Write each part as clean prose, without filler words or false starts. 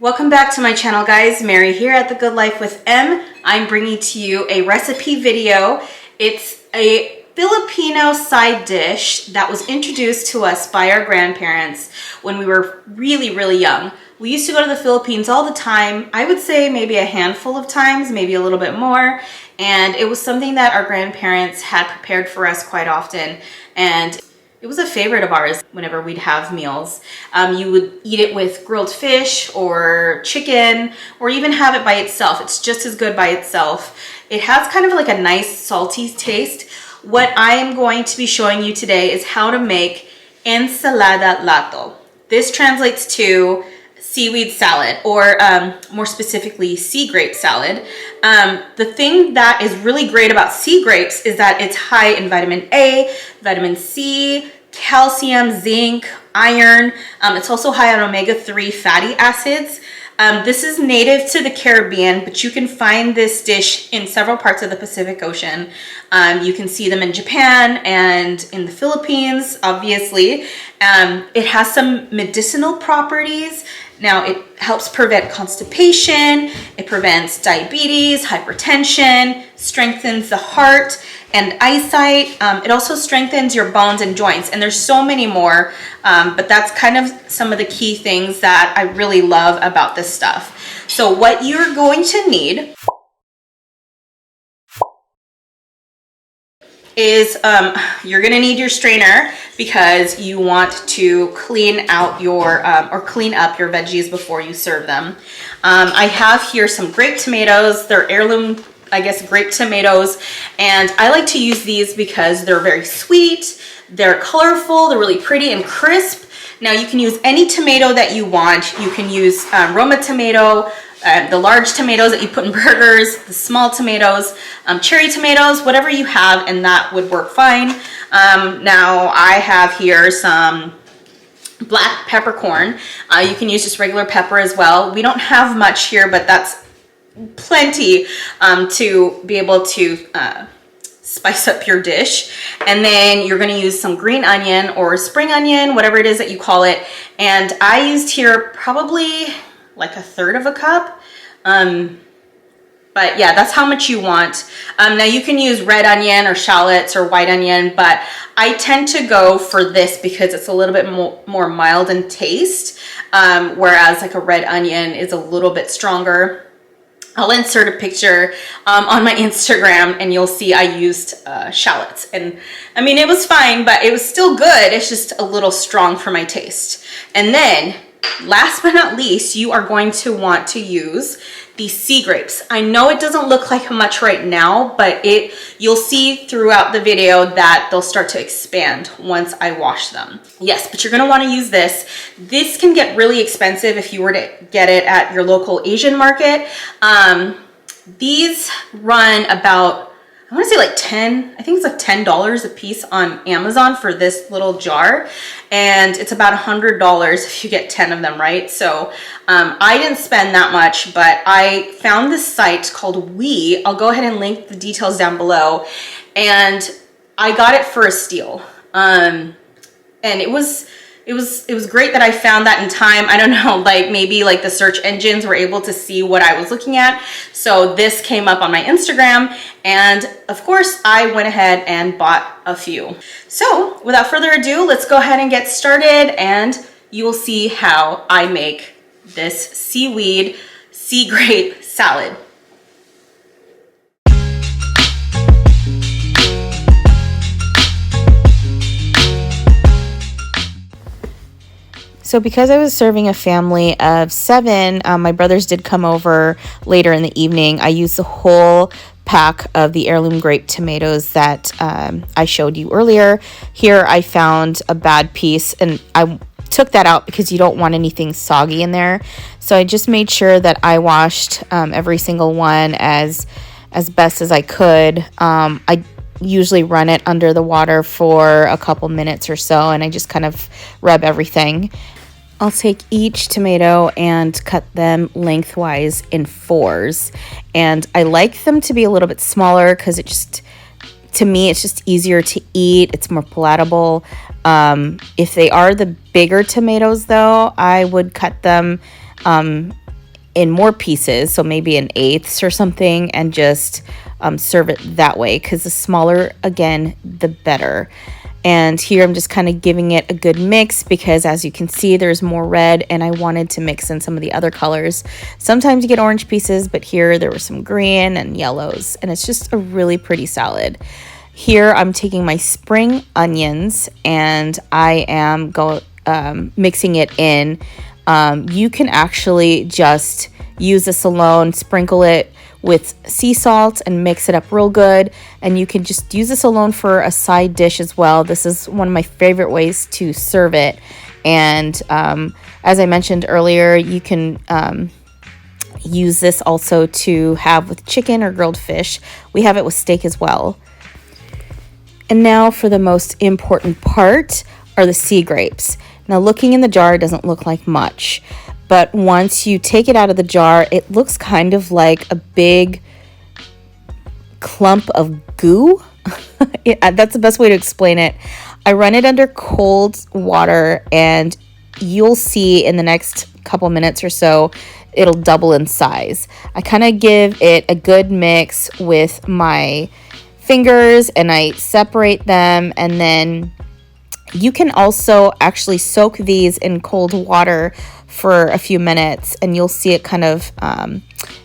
Welcome back to my channel, guys. Mary here at The Good Life with M. I'm bringing to you a recipe video. It's a Filipino side dish that was introduced to us by our grandparents when we were really young. We used to go to the Philippines all the time. I would say maybe a handful of times, maybe a little bit more. And it was something that our grandparents had prepared for us quite often. And it was a favorite of ours whenever we'd have meals. You would eat it with grilled fish or chicken, or even have it by itself. It's just as good by itself. It has kind of like a nice salty taste. What I am going to be showing you today is how to make Ensaladang Lato. This translates to seaweed salad, or more specifically, sea grape salad. The thing that is really great about sea grapes is that it's high in vitamin A, vitamin C, calcium, zinc, iron. It's also high on omega-3 fatty acids. This is native to the Caribbean, but you can find this dish in several parts of the Pacific Ocean. You can see them in Japan and in the Philippines, obviously. It has some medicinal properties. Now, it helps prevent constipation, it prevents diabetes, hypertension, strengthens the heart and eyesight. It also strengthens your bones and joints, and there's so many more, but that's kind of some of the key things that I really love about this stuff. So what you're going to need is you're gonna need your strainer because you want to clean out your or clean up your veggies before you serve them. I have here some grape tomatoes. They're heirloom, I guess, grape tomatoes, and I like to use these because they're very sweet, they're colorful, they're really pretty and crisp. Now you can use any tomato that you want. You can use Roma tomato, the large tomatoes that you put in burgers, the small tomatoes, cherry tomatoes, whatever you have, and that would work fine. Now I have here some black peppercorn. You can use just regular pepper as well. We don't have much here, but that's plenty to be able to spice up your dish. And then you're going to use some green onion or spring onion, whatever it is that you call it. And I used here probably like a third of a cup. But yeah, that's how much you want. Now you can use red onion or shallots or white onion, but I tend to go for this because it's a little bit more mild in taste, whereas like a red onion is a little bit stronger. I'll insert a picture on my Instagram and you'll see I used shallots. And I mean, it was fine, but it was still good. It's just a little strong for my taste. And then last but not least, you are going to want to use the sea grapes. I know it doesn't look like much right now, but you'll see throughout the video that they'll start to expand once I wash them. Yes, but you're gonna wanna use this. This can get really expensive if you were to get it at your local Asian market. These run about, I want to say like I think it's like $10 a piece on Amazon for this little jar. And it's about $100 if you get 10 of them, right? So I didn't spend that much, but I found this site called We. I'll go ahead and link the details down below. And I got it for a steal. And it was great that I found that in time. I don't know, like maybe like the search engines were able to see what I was looking at. So this came up on my Instagram, and of course I went ahead and bought a few. So without further ado, let's go ahead and get started, and you will see how I make this sea grape salad. So because I was serving a family of 7, my brothers did come over later in the evening. I used the whole pack of the heirloom grape tomatoes that I showed you earlier. Here I found a bad piece, and I took that out because you don't want anything soggy in there. So I just made sure that I washed every single one as best as I could. I usually run it under the water for a couple minutes or so, and I just kind of rub everything. I'll take each tomato and cut them lengthwise in 4s, and I like them to be a little bit smaller because to me it's just easier to eat. It's more palatable. If they are the bigger tomatoes though, I would cut them in more pieces, so maybe in eighths or something, and just serve it that way, because the smaller, again, the better. And here I'm just kind of giving it a good mix because, as you can see, there's more red and I wanted to mix in some of the other colors. Sometimes you get orange pieces, but here there were some green and yellows, and it's just a really pretty salad. Here I'm taking my spring onions and I am mixing it in. You can actually just use this alone, sprinkle it with sea salt and mix it up real good, and you can just use this alone for a side dish as well. This is one of my favorite ways to serve it, and as I mentioned earlier, you can use this also to have with chicken or grilled fish. We have it with steak as well. And now for the most important part are the sea grapes. Now, looking in the jar doesn't look like much, but once you take it out of the jar, it looks kind of like a big clump of goo. That's the best way to explain it. I run it under cold water, and you'll see in the next couple minutes or so, it'll double in size. I kind of give it a good mix with my fingers, and I separate them, and then you can also actually soak these in cold water for a few minutes, and you'll see it kind of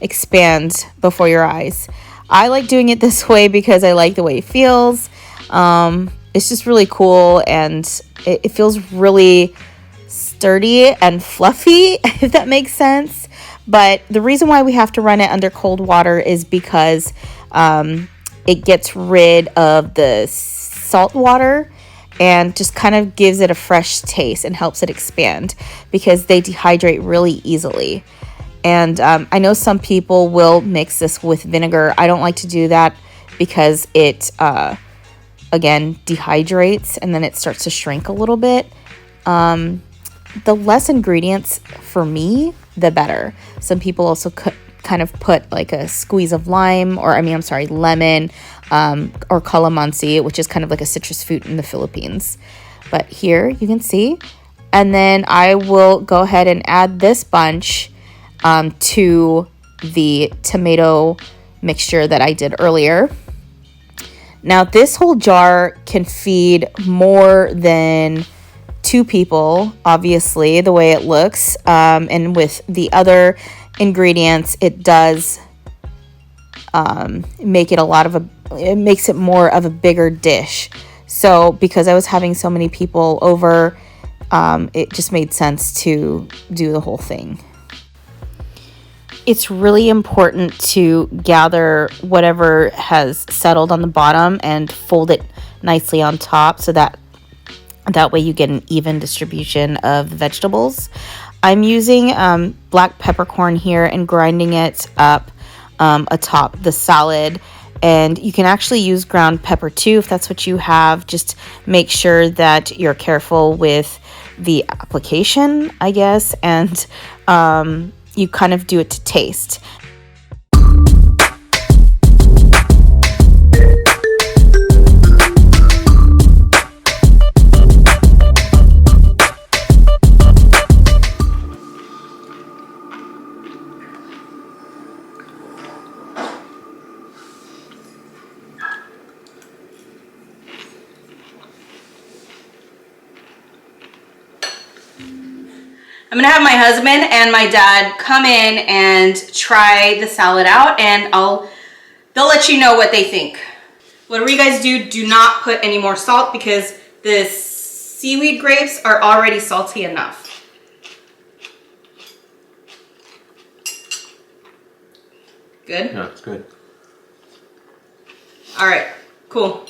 expand before your eyes. I like doing it this way because I like the way it feels. It's just really cool, and it feels really sturdy and fluffy, if that makes sense. But the reason why we have to run it under cold water is because it gets rid of the salt water and just kind of gives it a fresh taste and helps it expand, because they dehydrate really easily. And I know some people will mix this with vinegar. I don't like to do that because it, again, dehydrates and then it starts to shrink a little bit. The less ingredients for me, the better. Some people also kind of put like a squeeze of lemon, or calamansi, which is kind of like a citrus fruit in the Philippines. But here you can see. And then I will go ahead and add this bunch to the tomato mixture that I did earlier. Now, this whole jar can feed more than 2 people, obviously, the way it looks. And with the other ingredients, it does make it it makes it more of a bigger dish. So because I was having so many people over, it just made sense to do the whole thing. It's really important to gather whatever has settled on the bottom and fold it nicely on top, so that way you get an even distribution of the vegetables. I'm using black peppercorn here and grinding it up atop the salad. And you can actually use ground pepper too if that's what you have. Just make sure that you're careful with the application, I guess, and you kind of do it to taste. I'm gonna have my husband and my dad come in and try the salad out, and they'll let you know what they think. Whatever you guys do not put any more salt, because the seaweed grapes are already salty enough. Good? Yeah, it's good. All right, cool.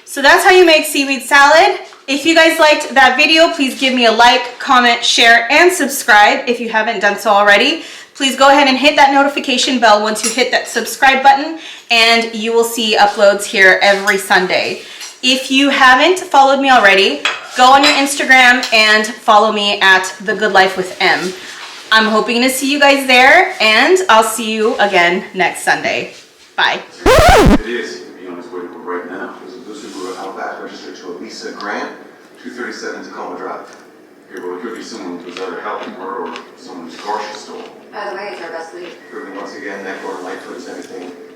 So that's how you make seaweed salad. If you guys liked that video, please give me a like, comment, share, and subscribe if you haven't done so already. Please go ahead and hit that notification bell once you hit that subscribe button, and you will see uploads here every Sunday. If you haven't followed me already, go on your Instagram and follow me at The Good Life with M. I'm hoping to see you guys there, and I'll see you again next Sunday. Bye. It is. You'll be on his way to work right now. There's a booster brewer out back registered to Elisa Grant, 237 Tacoma Drive. Here, well, it could be someone who's either helping her or someone whose car she stole. By the way, it's our best lead. Proving once again that Gordon Lightfoot is everything